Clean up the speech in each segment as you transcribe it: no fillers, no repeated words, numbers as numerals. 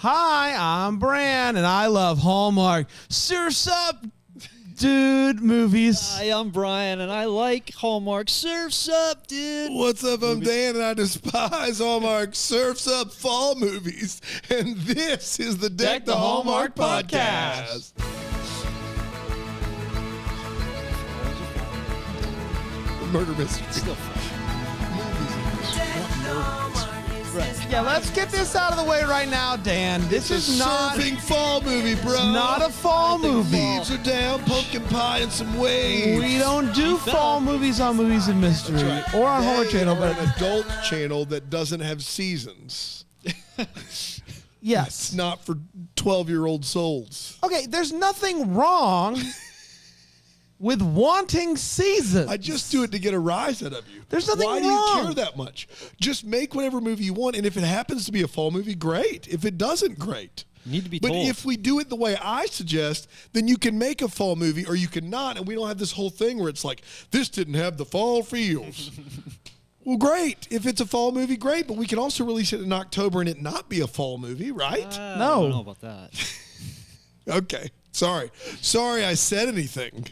Hi, I'm Bran, and I love Hallmark. Surf's Up, dude, movies. Hi, I'm Brian, and I like Hallmark. Surf's Up, dude. What's up? I'm Dan, and I despise Hallmark Surf's Up fall movies. And this is the Deck the Hallmark podcast. Murder mystery. Still fresh. Yeah, let's get this out of the way right now, Dan. This is not surfing fall movie, bro. It's not a fall movie. Leaves are down, pumpkin pie, and some waves. We don't do fall movies on Movies and Mystery or on Horror Channel, but but an adult channel that doesn't have seasons. yes, It's not for 12-year-old souls. okay. There's nothing wrong with wanting seasons. I just do it to get a rise out of you. There's nothing Why wrong. do you care that much? Just make whatever movie you want, and if it happens to be a fall movie, great. If it doesn't, great. You need to be But told. if we do it the way I suggest, then you can make a fall movie or you cannot, and we don't have this whole thing where it's like, this didn't have the fall feels. Well, great. If it's a fall movie, great, but we can also release it in October and it not be a fall movie, right? I No. don't know about that. Okay. Sorry I said anything.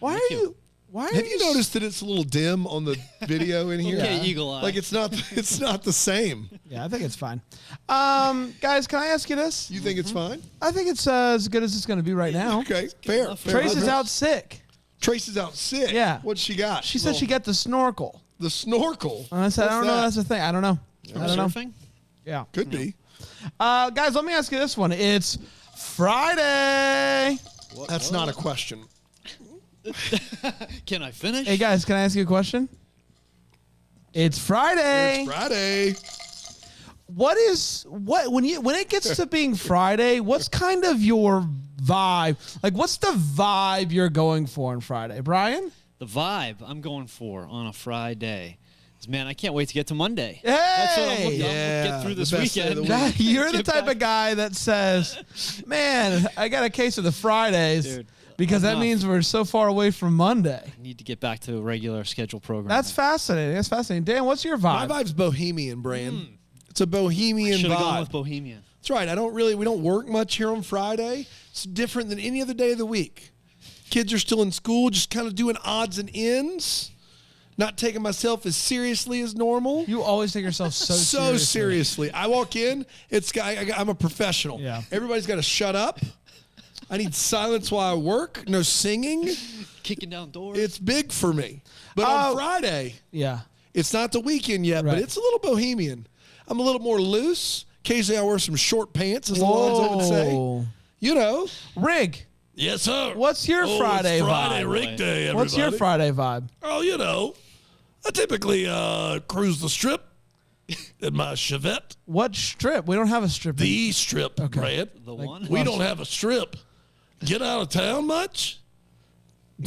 Why are you? Why are Have you noticed that it's a little dim on the video in here? Okay, eagle eye. Like it's not the same. Yeah, I think it's fine. Guys, can I ask you this? You think it's fine? I think it's as good as it's going to be right now. Okay, fair. enough. Trace is out sick. Trace is out sick. Yeah. What's she got? She said she got the snorkel. The snorkel. And I said, I don't know. That's the thing. I don't know. I don't know. Surfing? Yeah. Could be. Guys, let me ask you this one. It's Friday. That's not a question. Can I finish? Hey, guys, can I ask you a question? It's Friday. It's Friday. When it gets to being Friday, what's kind of your vibe? Like, what's the vibe you're going for on Friday, Brian? The vibe I'm going for on a Friday is, man, I can't wait to get to Monday. Hey! That's what I'm looking Yeah, to get through this the best day of the weekend. week. You're the Get type back. of guy that says, man, I got a case of the Fridays Dude, because that enough. means we're so far away from Monday. I need to get back to a regular scheduled program. That's fascinating. That's fascinating. Dan, what's your My vibe? vibe's bohemian, Bran. It's a bohemian Should have gone vibe. with Bohemian. That's right. We don't work much here on Friday. It's different than any other day of the week. Kids are still in school, just kind of doing odds and ends. Not taking myself as seriously as normal. You always take yourself so seriously. I walk in, I'm a professional. Yeah. Everybody's got to shut up. I need silence while I work. No singing. Kicking down doors. It's big for me. But on Friday, Yeah. it's not the weekend yet, Right. but it's a little bohemian. I'm a little more loose. Occasionally I wear some short pants, as the lines I would say. Whoa. You know. Rig, Yes, sir. what's your Friday it's Friday vibe? rig day, everybody. What's your Friday vibe? Oh, you know, I typically cruise the strip in my Chevette. What strip? We don't have a strip. The E strip, Brad. the one. We don't have a strip. Get out of town much?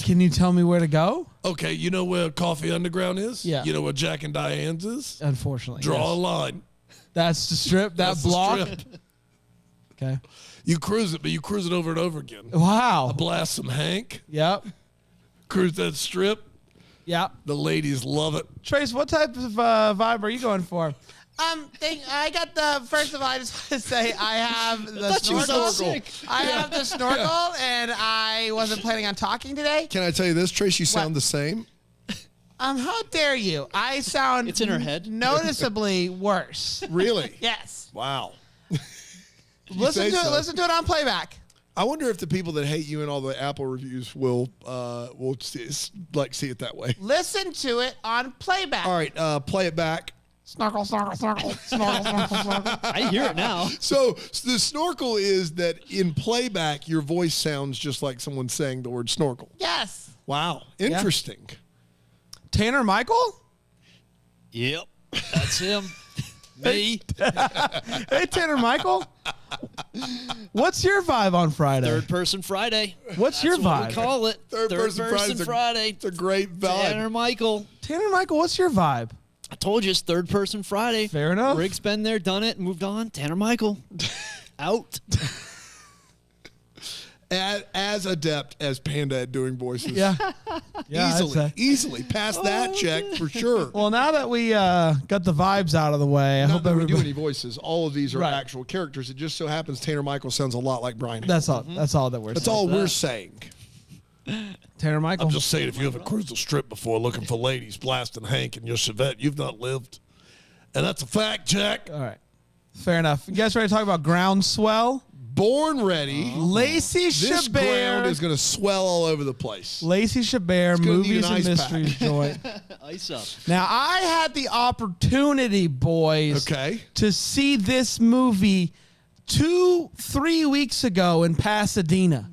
Can you tell me where to go? Okay, you know where Coffee Underground is? Yeah. You know where Jack and Diane's is? Unfortunately. Draw a yes. line. That's the strip, that That's the block. strip. Okay. You cruise it, but you cruise it over and over again. Wow. Blast some Hank. Yep. Cruise that strip. Yep. The ladies love it. Trace, what type of vibe are you going for? I got the, first of all, I just want to say I have the thought you were so snorkel. sick. I have the snorkel, and I wasn't planning on talking today. Can I tell you this, Trace? You sound the same. How dare you? I sound It's in her head. noticeably worse. Really? Yes. Wow. Listen say to it. so. Listen to it on playback. I wonder if the people that hate you and all the Apple reviews will see it that way. Listen to it on playback. All right, play it back. Snorkel, snorkel, snorkel, snorkel, snorkel, snorkel. I hear it now. So the snorkel is that in playback, your voice sounds just like someone saying the word snorkel. Yes. Wow, interesting. Tanner Michael? Yep. That's him. Me. Hey, Tanner Michael. What's your vibe on Friday? Third person Friday. What's That's your what vibe? we call it. Third person Friday. It's a great vibe. Tanner Michael. Tanner Michael, what's your vibe? I told you it's third person Friday. Fair enough. Rig's been there, done it, moved on. Tanner Michael. Out. as adept as Panda at doing voices. Yeah. Yeah, I'd say. Easily. Pass that check for sure. Well, now that we got the vibes out of the way, I Not hope that we do everybody. any voices. All of these are Right. actual characters. It just so happens Tanner Michael sounds a lot like Brian. That's all. That's all that we're. That's saying. all we're saying. Tanner Michael. I'm just saying, if you haven't cruised the strip before looking for ladies blasting Hank in your Chevette, you've not lived. And that's a fact, Jack. All right. Fair enough. You guys ready to talk about Groundswell? Born ready. Lacey This ground Chabert. is going to swell all over the place. Lacey Chabert, gonna need movies an and ice pack. mysteries joint. Ice up. Now, I had the opportunity, boys, Okay. to see this movie 2-3 weeks ago in Pasadena.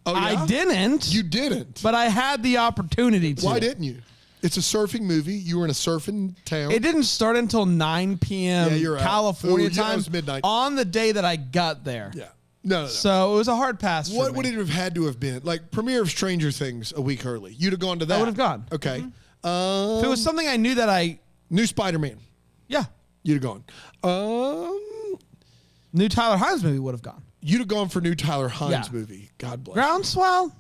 Oh, yeah? I didn't, You didn't. but I had the opportunity to. Why didn't you? It's a surfing movie. You were in a surfing town. It didn't start until 9 p.m. Yeah, you're out. California Ooh, yeah, it time was midnight. on the day that I got there. Yeah. No. So it was a hard pass for What me. would it have had to have been? Like premiere of Stranger Things a week early. You'd have gone to that. would have gone. Okay. If it was something I knew that New Spider-Man. yeah, You'd have gone. new Tyler Hines movie would have gone. You'd have gone for new Tyler Hines Yeah. movie. God bless. Groundswell,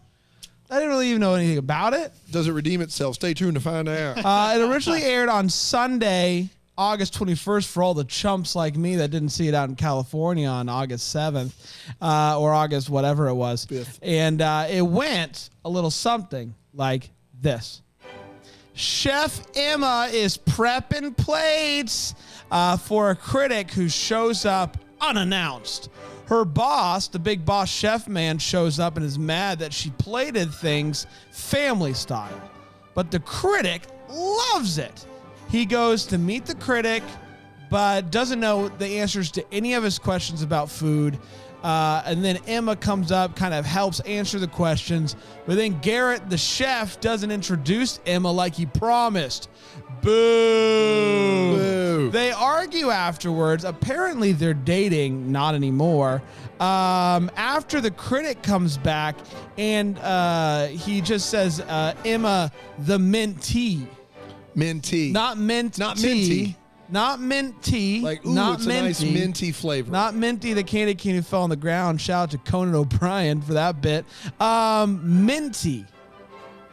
I didn't really even know anything about it. Does it redeem itself? Stay tuned to find out. It originally aired on Sunday, August 21st, for all the chumps like me that didn't see it out in California on August 7th or August whatever it was. 5th. And it went a little something like this. Chef Emma is prepping plates for a critic who shows up unannounced. Her boss, the big boss chef man, shows up and is mad that she plated things family style. But the critic loves it. He goes to meet the critic, but doesn't know the answers to any of his questions about food. And then Emma comes up, kind of helps answer the questions. But then Garrett, the chef, doesn't introduce Emma like he promised. Boo! Boo. They argue afterwards. Apparently, they're dating. Not anymore. After the critic comes back, and he just says, Emma, the mentee. Minty. Not mint Not tea. minty. Not mint tea. Like, ooh, not it's minty. a nice minty flavor. Not Minty, the candy cane who fell on the ground. Shout out to Conan O'Brien for that bit. Minty.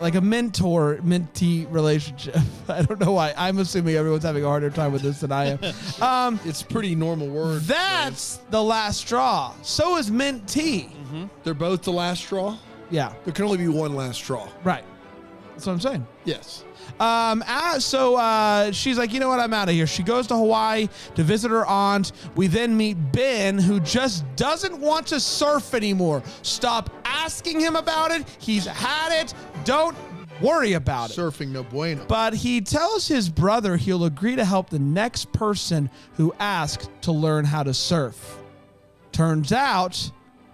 Like a mentor-mentee relationship. I don't know why. I'm assuming everyone's having a harder time with this than I am. It's a pretty normal word. That's the last straw. So is mint tea. They're both the last straw? Yeah, There can only be one last straw. right. That's what I'm saying. Yes. So she's like, you know what? I'm out of here. She goes to Hawaii to visit her aunt. We then meet Ben, who just doesn't want to surf anymore. Stop asking him about it. He's had it. Don't worry about it. Surfing no bueno. But he tells his brother he'll agree to help the next person who asks to learn how to surf. Turns out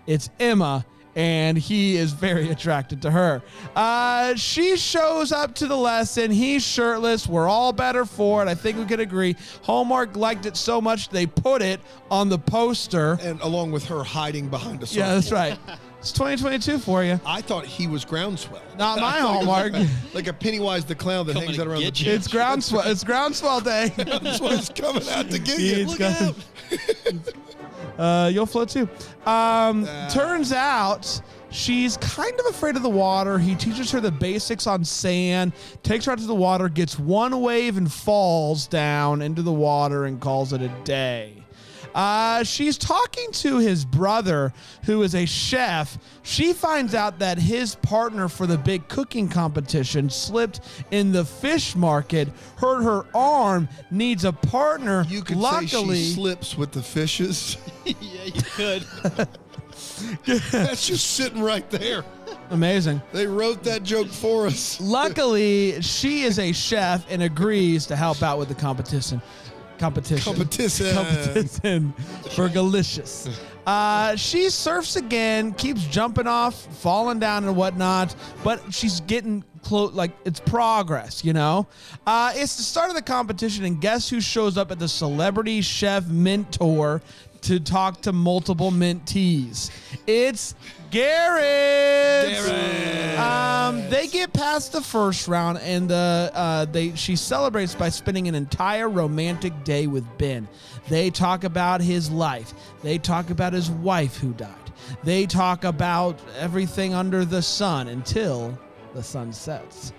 it's Emma, and he is very attracted to her. She shows up to the lesson. He's shirtless. We're all better for it. I think we could agree. Hallmark liked it so much they put it on the poster. And along with her hiding behind a surfboard. Yeah, that's right. It's 2022 for you. I thought he was Groundswell. Not my I thought he was Hallmark. like a Pennywise the clown that Coming hangs to out around the get you. It's Groundswell. It's Groundswell Day. Groundswell's coming out to get you. It's got- You'll float too. Turns out she's kind of afraid of the water. He teaches her the basics on sand, takes her out to the water, gets one wave and falls down into the water and calls it a day. She's talking to his brother, who is a chef. She finds out that his partner for the big cooking competition slipped in the fish market, hurt her arm, needs a partner. You could Luckily, say she slips with the fishes. Yeah, you could. That's just sitting right there. amazing. They wrote that joke for us. Luckily, she is a chef and agrees to help out with the competition for Galicious. She surfs again, keeps jumping off, falling down and whatnot, but she's getting close, like it's progress, you know? It's the start of the competition, and guess who shows up at the Celebrity Chef Mentor to talk to multiple mentees? It's Garrett. They get past the first round, and she celebrates by spending an entire romantic day with Ben. They talk about his life. They talk about his wife who died. They talk about everything under the sun until the sun sets.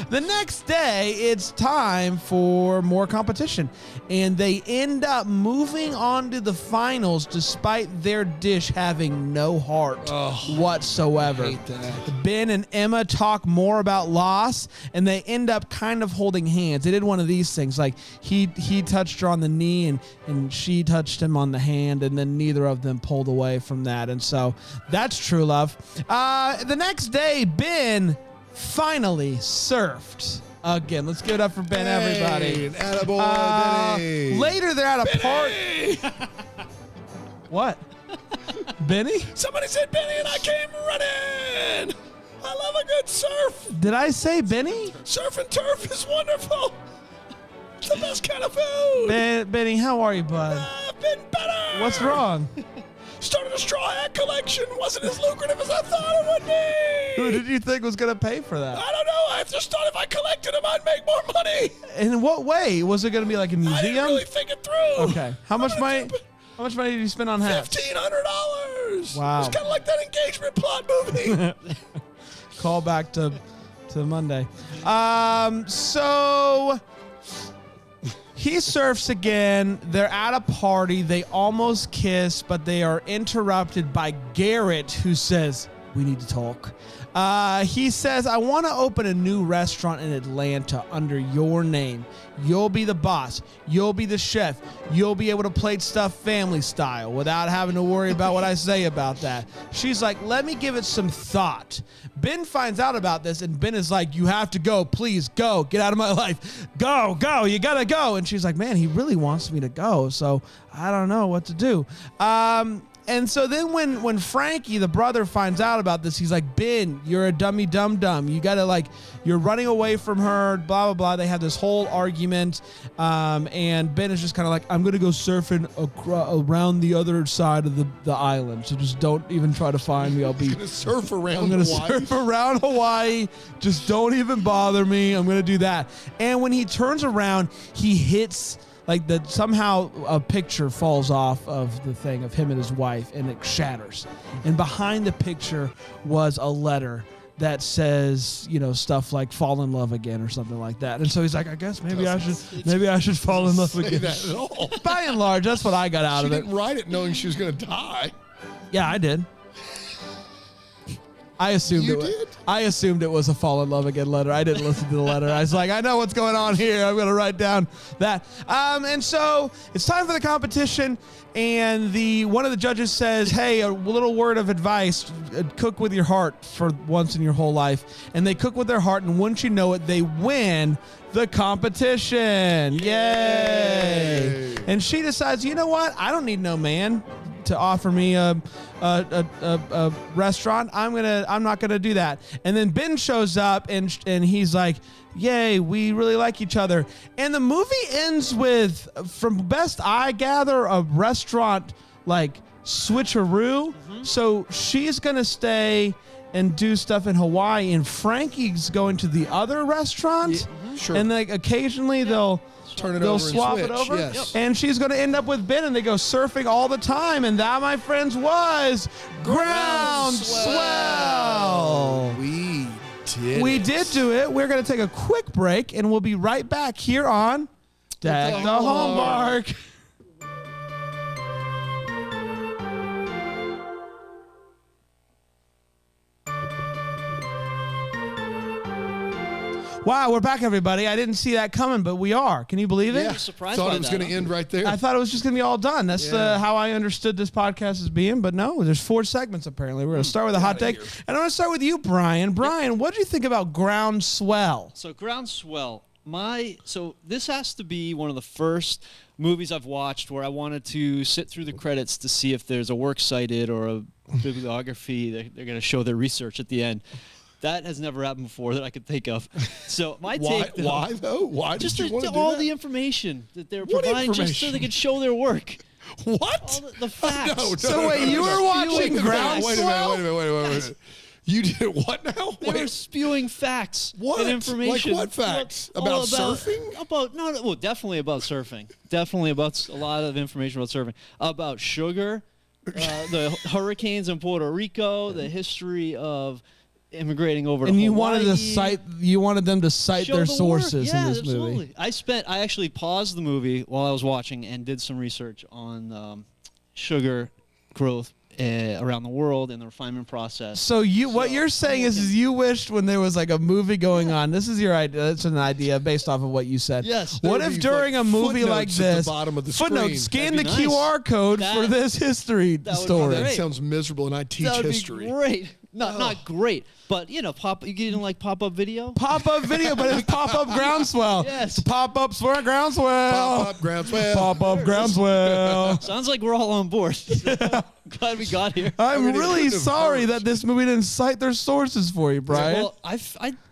The next day, it's time for more competition, and they end up moving on to the finals despite their dish having no heart whatsoever. I hate that. Ben and Emma talk more about loss, and they end up kind of holding hands. They did one of these things, like he touched her on the knee, and she touched him on the hand, and then neither of them pulled away from that, and so that's true love. The next day, Ben finally surfed again. Let's give it up for Ben, everybody. Attaboy, Benny. Later, they're at a party. What? Benny? Somebody said Benny and I came running. I love a good surf. Did I say Benny? Surf and turf is wonderful. It's the best kind of food. Benny, how are you, bud? I've been better. What's wrong? Started a straw hat collection. Wasn't as lucrative as I thought it would be. Who did you think was going to pay for that? I don't know. I just thought if I collected them, I'd make more money. And in what way? Was it going to be like a museum? I didn't really think it through. Okay. How much money did you spend on hats? $1,500. Wow. It's kind of like that engagement plot movie. Call back to Monday. So he surfs again. They're at a party. They almost kiss, but they are interrupted by Garrett, who says, "We need to talk." He says, "I want to open a new restaurant in Atlanta under your name. You'll be the boss. You'll be the chef. You'll be able to plate stuff family style without having to worry about what I say about that." She's like, "Let me give it some thought." Ben finds out about this, and Ben is like, "You have to go. Please go. Get out of my life. Go. You got to go." And she's like, "Man, he really wants me to go, so I don't know what to do." And so then when Frankie, the brother, finds out about this, he's like, "Ben, you're a dummy dum-dum. You got to, you're running away from her, blah, blah, blah." They have this whole argument, and Ben is just kind of like, "I'm going to go surfing around the other side of the island, so just don't even try to find me. I'll be... I'm going to surf around I'm going to surf around Hawaii. Just don't even bother me. I'm going to do that." And when he turns around, he hits... somehow a picture falls off of the thing of him and his wife, and it shatters. And behind the picture was a letter that says, stuff like "fall in love again" or something like that. And so he's like, "I guess maybe I should fall in love again." That at all. By and large, that's what I got out of it. She didn't write it knowing she was going to die. Yeah, I did. I assumed it was a "fall in love again" letter. I didn't listen to the letter. I was like, I know what's going on here. I'm going to write down that. And so it's time for the competition. And one of the judges says, "Hey, a little word of advice: cook with your heart for once in your whole life." And they cook with their heart, and wouldn't you know it, they win the competition. Yay! And she decides, you know what? I don't need no man to offer me a restaurant. I'm not gonna do that. And then Ben shows up, and he's like, "Yay, we really like each other." And the movie ends with, from best I gather, a restaurant switcheroo. Mm-hmm. So she's gonna stay and do stuff in Hawaii, and Frankie's going to the other restaurant. Yeah, mm-hmm. Sure. And occasionally they'll swap it over. Yes. And she's going to end up with Ben, and they go surfing all the time. And that, my friends, was Groundswell. We did do it. We're going to take a quick break, and we'll be right back here on Deck the Hallmark. Wow, we're back, everybody. I didn't see that coming, but we are. Can you believe it? Yeah, surprised thought by it was that, going to end right there. I thought it was just going to be all done. That's how I understood this podcast as being, but no, there's 4 segments apparently. We're going to start with a hot take, and I'm going to start with you, Brian. Brian, what did you think about Groundswell? So Groundswell, so this has to be one of the first movies I've watched where I wanted to sit through the credits to see if there's a works cited or a bibliography. They're going to show their research at the end. That has never happened before that I could think of. So my take, though, why though? Why did just you want to do all that? the information that they're providing, just so they could show their work. What? All the facts. No, So wait, you were watching Groundswell? Wait a minute. You did what now? They were spewing facts What? and information. Like what facts? About surfing? Well, definitely about surfing. Definitely about a lot of information about surfing. About sugar, the hurricanes in Puerto Rico, the history of immigrating over to And you Hawaii. wanted them to cite Show their the sources work. Yeah, in this absolutely. movie. I actually paused the movie while I was watching and did some research on sugar growth around the world and the refinement process. So what you're saying is you wished when there was like a movie going on. This is your idea. That's an idea based off of what you said. Yes. What There'd if be, during like, a movie like footnotes at the this, bottom of the footnotes, screen. scan the That'd be nice. QR code for That- this history that would be story. That great. sounds miserable, and I teach That would history. be great. Not great, but you getting like pop-up video. Pop-up video, but it's pop-up Groundswell. Yes. Pop-ups for Groundswell. Pop-up Groundswell. Pop-up Groundswell. Sounds like we're all on board. Glad we got here. I'm mean, it really couldn't have sorry hurt. that this movie didn't cite their sources for you, Brian. Well, I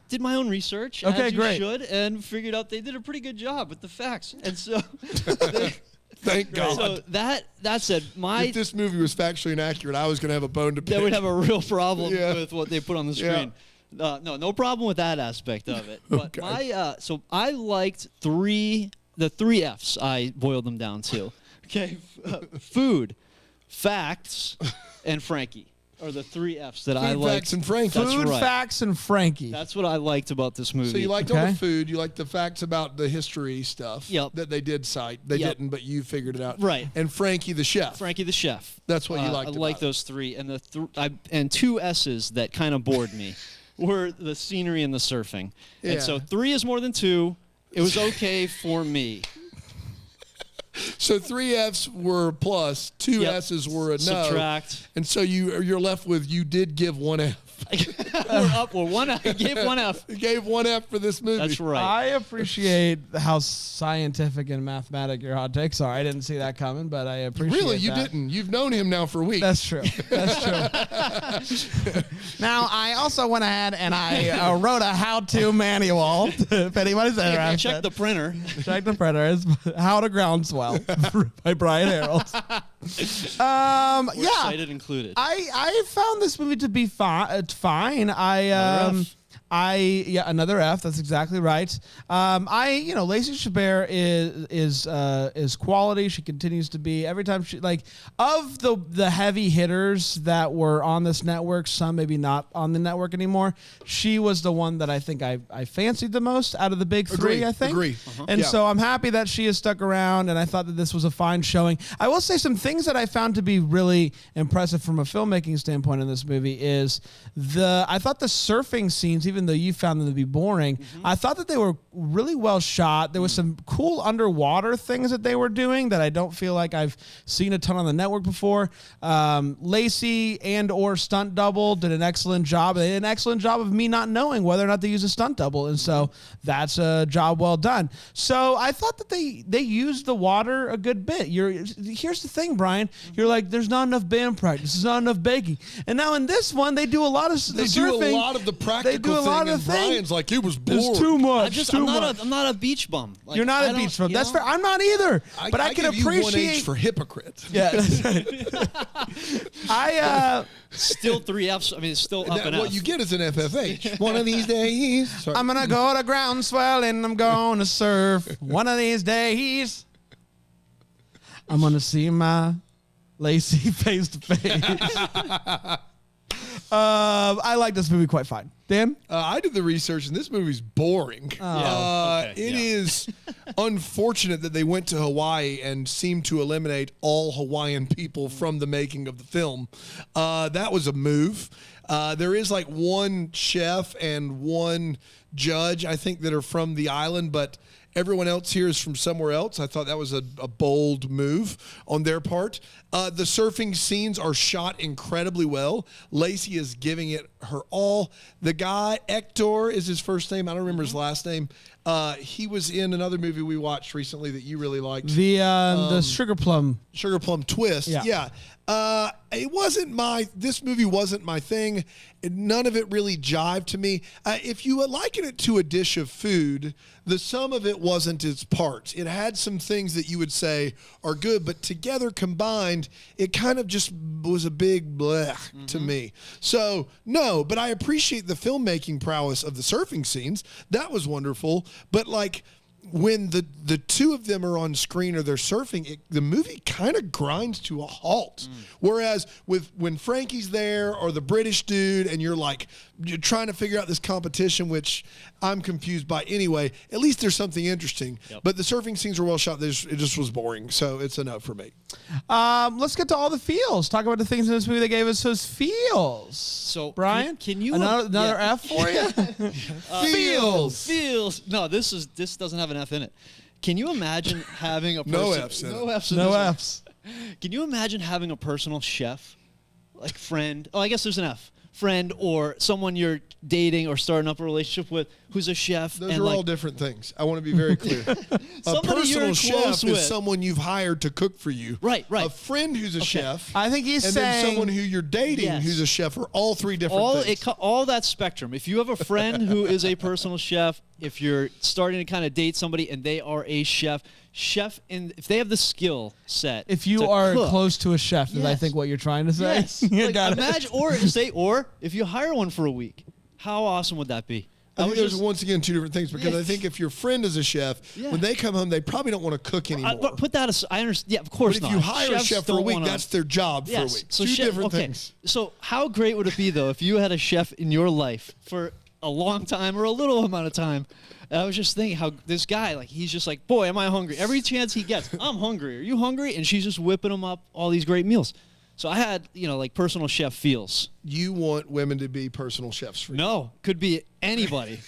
did my own research, Okay, as you great. should, and figured out they did a pretty good job with the facts. And so, Thank God. so that said, If this movie was factually inaccurate, I was going to have a bone to pick. that would have a real problem Yeah. with what they put on the Yeah. screen. No problem with that aspect of it. But Okay. so I liked the three F's. I boiled them down to. Okay, food, facts, and Frankie are the three F's that I Food, liked. facts, and Frankie. That's Food, right. facts, and Frankie. That's what I liked about this movie. So you liked all Okay. the food, you liked the facts about the history stuff Yep. that they did cite. They Yep. didn't, but you figured it out. Right. And Frankie the chef. Frankie the chef. That's what you liked I about like it. those three, and and two S's that kind of bored me were the scenery and the surfing. Yeah. And so 3 is more than 2. It was okay for me. So 3 F's were plus, 2 Yep. S's were a no. Subtract. And so you're left with you did give 1 F. We're up. We're one. I gave 1 F. You gave 1 F for this movie. That's right. I appreciate how scientific and mathematic your hot takes are. I didn't see that coming, but I appreciate Really, you that. didn't. You've known him now for weeks. That's true. That's true. Now, I also went ahead and I wrote a how-to manual. If anybody's interested. Check the printer. Check the printer. It's How to Groundswell by Brian Harold. We're excited included. I found this movie to be fine. Another F. Another F. That's exactly right. Lacey Chabert is quality. She continues to be every time she of the heavy hitters that were on this network. Some maybe not on the network anymore. She was the one that I think I fancied the most out of the big three. I think. Agree. And Yeah. so I'm happy that she has stuck around, and I thought that this was a fine showing. I will say some things that I found to be really impressive from a filmmaking standpoint in this movie is I thought the surfing scenes, even though you found them to be boring, I thought that they were really well shot. There was some cool underwater things that they were doing that I don't feel like I've seen a ton on the network before. Lacey and or stunt double did an excellent job. They did an excellent job of me not knowing whether or not they use a stunt double, and so that's a job well done. So I thought that they used the water a good bit. Here's the thing, Brian. You're like, there's not enough band practice. There's not enough baking. And now in this one, they do a lot of They do a lot of the practical They do a lot thing, of and thing. Brian's like, it was bored. There's too much. I'm not a beach bum. Like, You're not I a don't- beach bum. you That's know? fair. I'm not either. But I can give you 1 appreciate. H for hypocrite. Yeah, that's right. Still 3 F's. I mean, it's still up and What F. you get is an FFH. One of these days. Sorry. I'm gonna go to Groundswell and I'm gonna surf. One of these days, I'm gonna see my Lacey face to face. I like this movie quite fine. Dan? I did the research, and this movie's boring. Okay, It yeah. is unfortunate that they went to Hawaii and seemed to eliminate all Hawaiian people from the making of the film. That was a move. There is like one chef and one judge, I think, that are from the island, but everyone else here is from somewhere else. I thought that was a bold move on their part. The surfing scenes are shot incredibly well. Lacey is giving it her all. The guy, Hector is his first name. I don't remember his last name. He was in another movie we watched recently that you really liked. The Sugar Plum. Sugar Plum Twist. Yeah. This movie wasn't my thing. None of it really jived to me. If you liken it to a dish of food, the sum of it wasn't its parts. It had some things that you would say are good, but together combined, it kind of just was a big bleh to me. So, no, but I appreciate the filmmaking prowess of the surfing scenes. That was wonderful. But when the two of them are on screen or they're surfing, the movie kind of grinds to a halt. Whereas when Frankie's there or the British dude, and you're trying to figure out this competition, which I'm confused by anyway. At least there's something interesting. Yep. But the surfing scenes were well shot. It just was boring, so it's a no for me. Let's get to all the feels. Talk about the things in this movie that gave us those feels. So Brian, can you another F for you? Feels. No, this doesn't have an F in it. Can you imagine having a no F's? No F's. Can you imagine having a personal chef, like friend? Oh, I guess there's an F. Friend or someone you're dating or starting up a relationship with who's a chef. Those are all different things. I want to be very clear. A personal chef is someone you've hired to cook for you. Right. A friend who's a chef. I think he's saying. And then someone who you're dating who's a chef are all three different things. All that spectrum. If you have a friend who is a personal chef, if you're starting to kind of date somebody and they are a chef, if they have the skill set. If you are close to a chef, is I think what you're trying to say. Yes. Imagine, or if you hire one for a week, how awesome would that be? I think there's once again two different things, because I think if your friend is a chef, when they come home, they probably don't want to cook anymore. Put that aside. I understand. Yeah, of course not. But if you hire a chef for a week, that's their job for a week. So two different things. So how great would it be, though, if you had a chef in your life for a long time or a little amount of time? And I was just thinking how this guy, he's just like, boy, am I hungry. Every chance he gets, I'm hungry. Are you hungry? And she's just whipping him up all these great meals. So I had, personal chef feels. You want women to be personal chefs for you? No, could be anybody.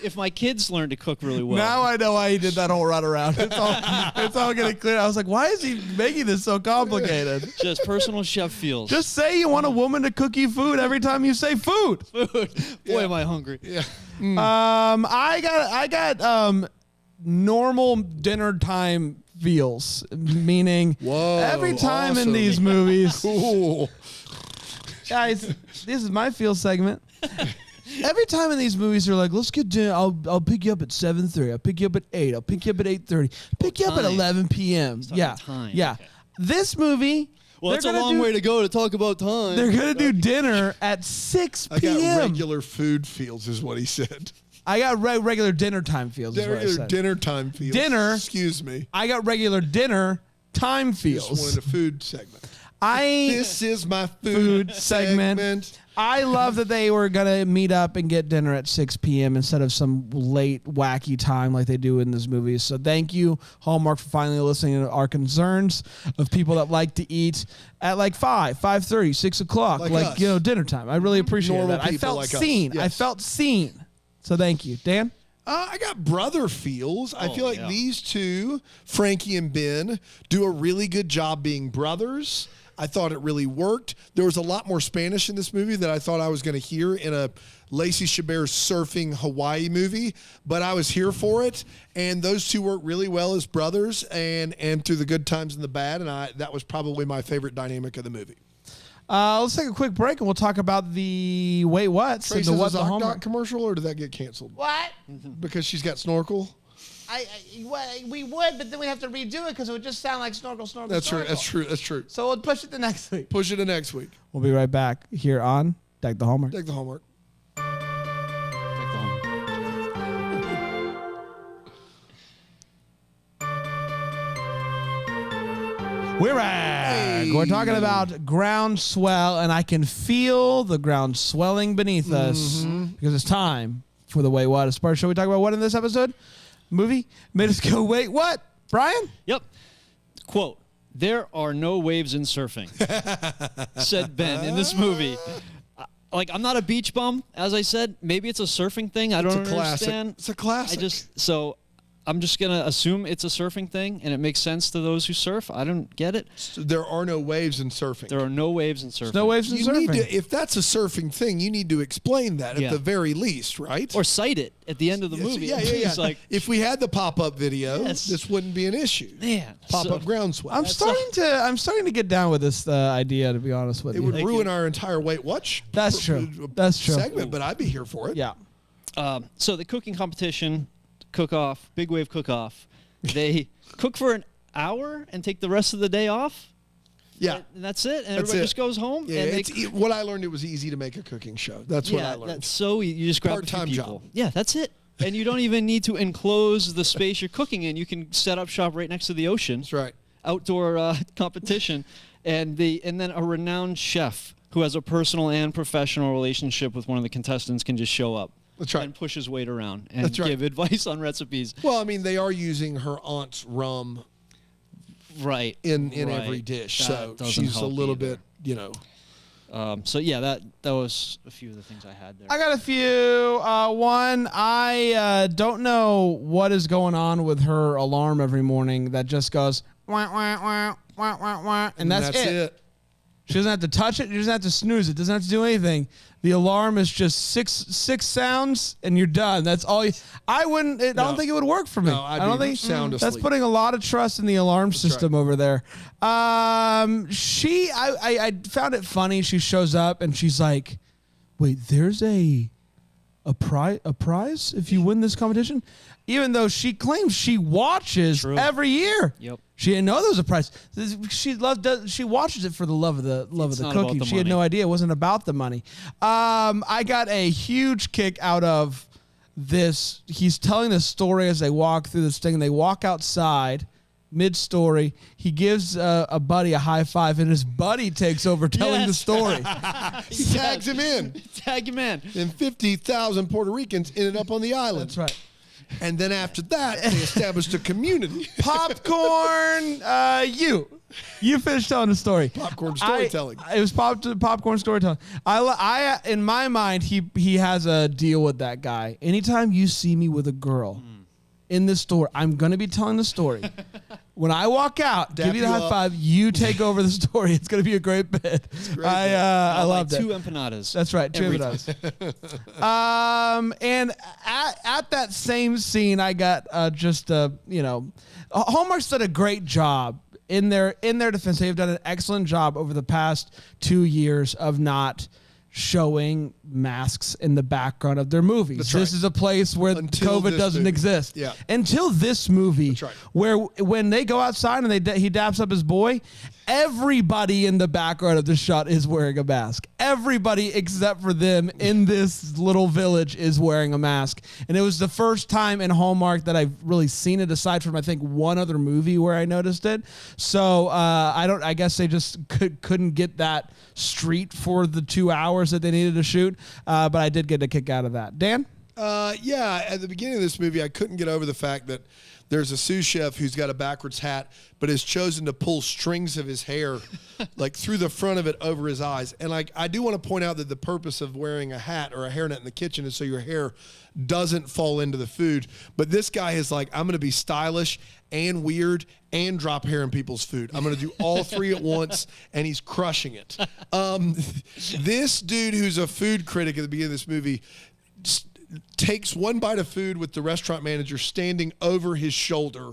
If my kids learn to cook really well. Now I know why he did that whole run around. It's all getting clear. I was like, why is he making this so complicated? Just personal chef feels. Just say you want a woman to cook you food every time you say food. Boy, am I hungry. Yeah. I got normal dinner time feels, meaning every time in these movies. Cool. Guys, this is my feel segment. Every time in these movies, they're like, let's get dinner. I'll pick you up at 7:30. I'll pick you up at 8. I'll pick you up at 8:30. Pick you up at 11 p.m. Yeah. Time. Yeah. Okay. This movie. Well, it's a long way to go to talk about time. They're going to do dinner at 6 p.m. I got regular food feels, is what he said. I got regular dinner time feels. Regular dinner time feels. Dinner. Excuse me. I got regular dinner time feels. Just wanted a food segment. This is my food segment. I love that they were going to meet up and get dinner at 6 p.m. instead of some late, wacky time like they do in this movie. So thank you, Hallmark, for finally listening to our concerns of people that like to eat at 5:30, 6 o'clock, dinner time. I really appreciate Normal that. I felt like seen. Yes. I felt seen. So thank you. Dan? I got brother feels. I feel like these two, Frankie and Ben, do a really good job being brothers. I thought it really worked. There was a lot more Spanish in this movie that I thought I was going to hear in a Lacey Chabert surfing Hawaii movie, but I was here for it. And those two worked really well as brothers and through the good times and the bad. And that was probably my favorite dynamic of the movie. Let's take a quick break and we'll talk about the Wait What's. Trace, and is the this a Hallmark commercial, or did that get canceled? What? Because she's got snorkel? We would, but then we have to redo it because it would just sound like snorkel. That's snorkel. true. So we'll push it to next week. Push it to next week. We'll be right back here on Deck the Hallmark. Deck the Hallmark. We're back. We're talking about Groundswell, and I can feel the ground swelling beneath us because it's time for the Wait What. A Spark Show. We talk about what in this episode? Movie made us go, wait, what? Brian? Yep. Quote, there are no waves in surfing, said Ben in this movie. I'm not a beach bum, as I said. Maybe it's a surfing thing. I don't understand. It's a classic. I'm just going to assume it's a surfing thing, and it makes sense to those who surf. I don't get it. So there are no waves in surfing. There are no waves in surfing. No waves in surfing. If that's a surfing thing, you need to explain that at the very least, right? Or cite it at the end of the movie. Yeah. It's if we had the pop-up video, this wouldn't be an issue. Man. Pop-up Groundswell. I'm starting to get down with this idea, to be honest with you. It would ruin our entire Wait Watch. That's true. That's true. Segment, but I'd be here for it. Yeah. So the cooking competition, cook-off, big wave cook-off. They cook for an hour and take the rest of the day off. Yeah. And that's it. And everybody just goes home. Yeah, and what I learned, it was easy to make a cooking show. That's what I learned. That's so easy. You just grab a few Part-time people. job. Yeah, that's it. And you don't even need to enclose the space you're cooking in. You can set up shop right next to the ocean. That's right. Outdoor competition. And then a renowned chef who has a personal and professional relationship with one of the contestants can just show up. That's right. And push his weight around and That's right. give advice on recipes. Well, I mean, they are using her aunt's rum Right. in right. every dish, That so doesn't she's a help little either. bit, So yeah, that was a few of the things I had there. I got a few. One, I don't know what is going on with her alarm every morning that just goes wah, wah, wah, wah, wah, wah, and that's it. She doesn't have to touch it. She doesn't have to snooze it. Doesn't have to do anything. The alarm is just six sounds, and you're done. That's all. I don't think it would work for me. No, I don't think sound that's asleep. putting a lot of trust in the alarm system over there. I found it funny. She shows up and she's like, "Wait, there's a prize if you win this competition," even though she claims she watches every year. Yep. She didn't know there was a prize. She watches it for the love of the not about cooking. the She had money. no idea it wasn't about the money. I got a huge kick out of this. He's telling the story as they walk through this thing. And they walk outside mid-story. He gives a buddy a high five, and his buddy takes over telling the Yes. story. He tags him in. Tag him in. And 50,000 Puerto Ricans ended up on the island. That's right. And then after that, they established a community. Popcorn, you finished telling the story. Popcorn storytelling. It was popcorn storytelling. I in my mind, he has a deal with that guy. Anytime you see me with a girl in this store, I'm gonna be telling the story. When I walk out, Dap give you the you high up. five. You take over the story. It's gonna be a great bit. I loved it. 2 empanadas. That's right, two Every empanadas. And at that same scene, I got Hallmark's done a great job in their defense. They've done an excellent job over the past 2 years of not showing masks in the background of their movies. That's This right. is a place where Until COVID this doesn't movie. exist. Yeah. Until this movie, That's right. where when they go outside and he daps up his boy, everybody in the background of the shot is wearing a mask. Everybody except for them in this little village is wearing a mask. And it was the first time in Hallmark that I've really seen it, aside from I think one other movie where I noticed it. So I guess they just couldn't get that street for the 2 hours that they needed to shoot. But I did get a kick out of that. Dan? Yeah, at the beginning of this movie, I couldn't get over the fact that there's a sous chef who's got a backwards hat, but has chosen to pull strings of his hair like through the front of it over his eyes. And like, I do want to point out that the purpose of wearing a hat or a hairnet in the kitchen is so your hair doesn't fall into the food. But this guy is like, I'm going to be stylish and weird and drop hair in people's food. I'm going to do all three at once, and he's crushing it. This dude who's a food critic at the beginning of this movie takes one bite of food with the restaurant manager standing over his shoulder,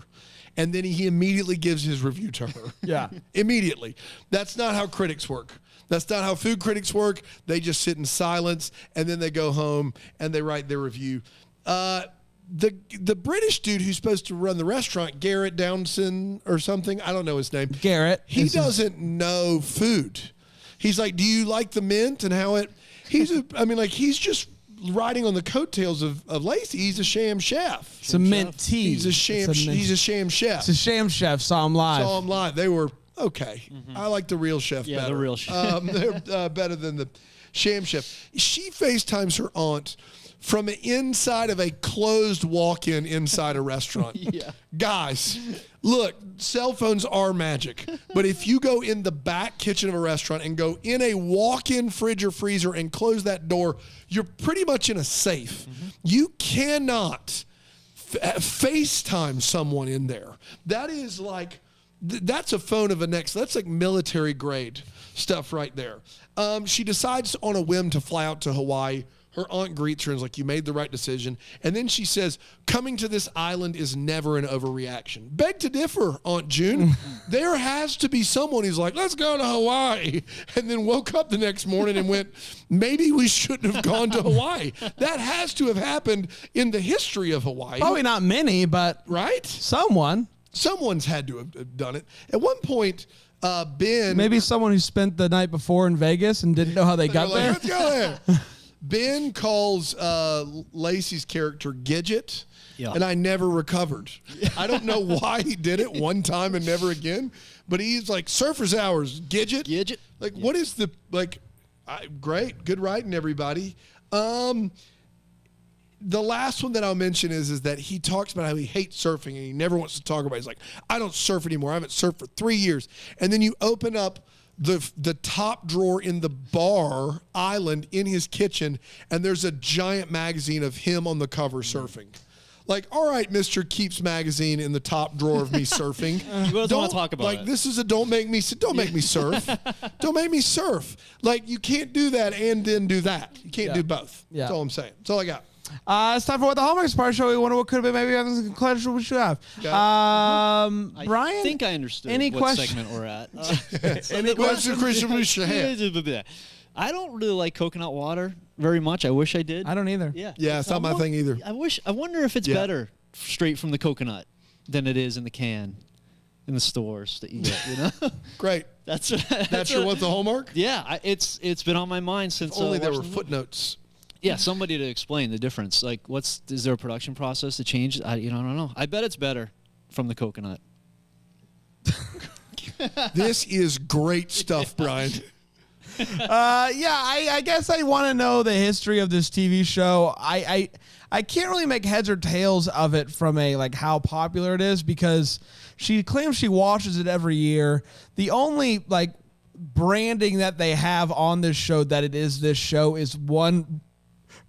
and then he immediately gives his review to her. Yeah. Immediately. That's not how critics work. That's not how food critics work. They just sit in silence, and then they go home, and they write their review. The British dude who's supposed to run the restaurant, Garrett Downson or something, I don't know his name. Garrett. He doesn't know food. He's like, do you like the mint and how it... He's just riding on the coattails of Lacey. He's a sham chef. It's a mint tea. He's a sham chef. It's a sham chef. Saw him live. Saw him live. They were okay. I like the real chef better. the real chef. They're better than the sham chef. She FaceTimes her aunt from the inside of a closed walk-in inside a restaurant. Yeah. Guys, look, cell phones are magic. But if you go in the back kitchen of a restaurant and go in a walk-in fridge or freezer and close that door, you're pretty much in a safe. You cannot FaceTime someone in there. That is like, that's a phone of a next, that's like military grade stuff right there. She decides on a whim to fly out to Hawaii. Her aunt greets her and is like, you made the right decision. And then she says, coming to this island is never an overreaction. Beg to differ, Aunt June. There has to be someone who's like, let's go to Hawaii. And then woke up the next morning and went, maybe we shouldn't have gone to Hawaii. That has to have happened in the history of Hawaii. Probably not many, but Right? someone. Someone's had to have done it. At one point, Ben... Maybe someone who spent the night before in Vegas and didn't know how they got They're like, there. let's go there. Ben calls Lacey's character Gidget, Yeah. and I never recovered. I don't know why he did it one time and never again, but he's like, surfer's hours, Gidget. Gidget. Like, what is the, like, great, good writing, everybody. The last one that I'll mention is that he talks about how he hates surfing and he never wants to talk about it. He's like, I don't surf anymore. I haven't surfed for 3 years. And then you open up the top drawer in the bar island in his kitchen, and there's a giant magazine of him on the cover surfing. Like, all right, Mr. Keeps magazine in the top drawer of me surfing. You guys want to talk about like, it. this is a don't make me surf. Don't make me surf. Like, you can't do that and then do that. You can't do both. Yeah. That's all I'm saying. That's all I got. It's time for what the Hallmark part show. We wonder what could have been. Maybe having some questions we should have. Okay. Brian, I think I understood any what question- segment we're at. Any questions, Christian? We should have. I don't really like coconut water very much. I wish I did. I don't either. Yeah, Yeah, it's not my thing either. I wonder if it's Yeah. better straight from the coconut than it is in the can in the stores that you get. You know, Great. that's Your what's the hallmark? Yeah, it's been on my mind since. Only there were watching the movie. footnotes. Yeah, somebody to explain the difference. Like, is there a production process to change? I don't know. I bet it's better from the coconut. This is great stuff, Brian. I guess I want to know the history of this TV show. I can't really make heads or tails of it from a like how popular it is because she claims she watches it every year. The only like branding that they have on this show that it is this show is one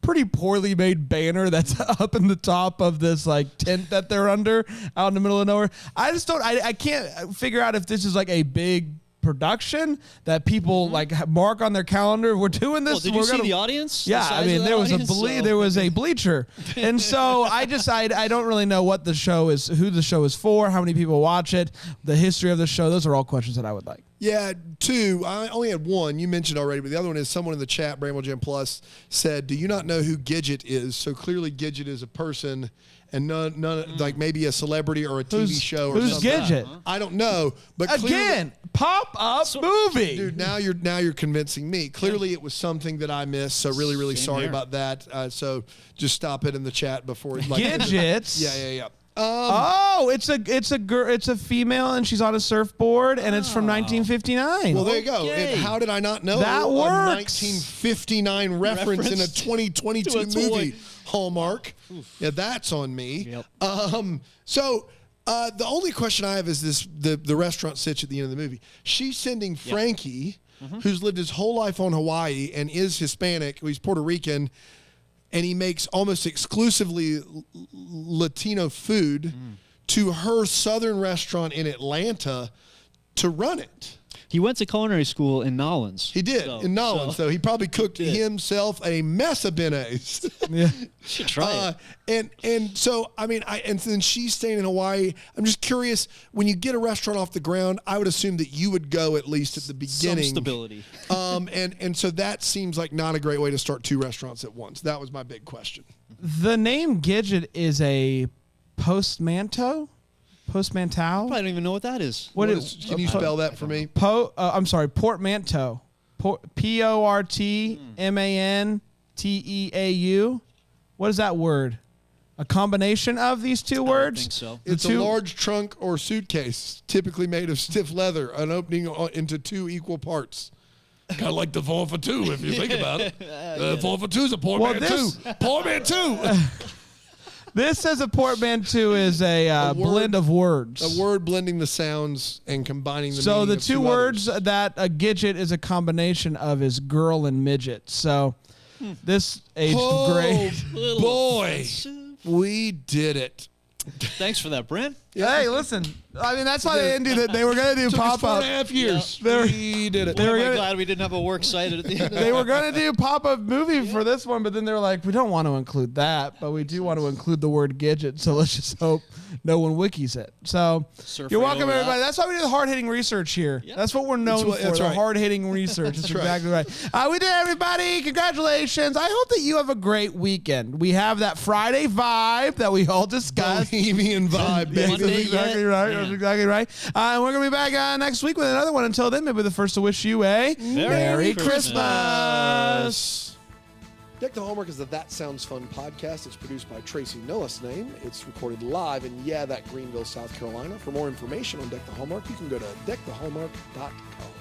pretty poorly made banner that's up in the top of this like tent that they're under out in the middle of nowhere. I can't figure out if this is like a big production that people like mark on their calendar. We're doing this. Well, did you see the audience? Yeah, The I size mean of that there was audience? there was a bleacher, and so I don't really know what the show is, who the show is for, how many people watch it, the history of the show. Those are all questions that I would like. Yeah, two. I only had one. You mentioned already, but the other one is someone in the chat, Bramble Jam Plus, said, do you not know who Gidget is? So clearly Gidget is a person and none like maybe a celebrity or a TV show or Who's something. Gidget? I don't know. But clearly, Again, pop-up movie. dude, now you're convincing me. Clearly it was something that I missed, so really Same sorry here. about that. So just stop it in the chat before Gidgets. Yeah. Oh, it's a girl. It's a female, and she's on a surfboard, and it's from 1959. Well, there you go. Okay. How did I not know That a works. 1959 reference in a Reference 2022 to a toy. movie? Hallmark. Yeah, that's on me. Yep. So the only question I have is the restaurant sitch at the end of the movie. She's sending Frankie, who's lived his whole life on Hawaii and is Hispanic, he's Puerto Rican, and he makes almost exclusively Latino food to her southern restaurant in Atlanta to run it. He went to culinary school in Nolans. He did So- in Nolans, so- though. He probably cooked did. himself a mess of beignets. Yeah. Should try it. And so I mean, and then she's staying in Hawaii. I'm just curious, when you get a restaurant off the ground, I would assume that you would go at least at the beginning. Some stability. And so that seems like not a great way to start two restaurants at once. That was my big question. The name Gidget is a portmanteau. I don't even know what that is. Can you spell that for me? I'm sorry, portmanteau. Portmanteau. What is that word? A combination of these two words? I think so. The It's a two- large trunk or suitcase, typically made of stiff leather, an opening into two equal parts. Kind of like the 4 for 2, if you think about it. 4 for 2 is a poor Well, man this- 2. Poor man 2. This says a portmanteau is a blend of words. A word blending the sounds and combining the So meaning the of two words others. that a gidget is a combination of is girl and midget. So this aged Oh, great. Little boy, offensive. we did it. Thanks for that, Brent. Hey, listen. I mean, that's why they didn't do that. They were going to do Took us pop 4.5 up. years. Yeah. We did it. They Boy, were am I gonna- glad we didn't have a works cited at the end. They were going to do pop up movie for this one, but then they were like, we don't want to include that, but we do want to include the word gidget. So let's just hope no one wikis it. So Surf you're right welcome, over everybody. that. That's why we do the hard hitting research here. Yep. That's what we're known for. That's The right. hard hitting research. That's right. exactly right. We did, everybody. Congratulations. I hope that you have a great weekend. We have that Friday vibe that we all discussed. Bohemian vibe, Yes, baby. that's exactly yet. right. Yeah. That's exactly right. And we're going to be back next week with another one. Until then, maybe the first to wish you a Merry Christmas. Christmas. Deck the Hallmark is the That Sounds Fun podcast. It's produced by Tracy Noah's name. It's recorded live in, that Greenville, South Carolina. For more information on Deck the Hallmark, you can go to deckthehallmark.com.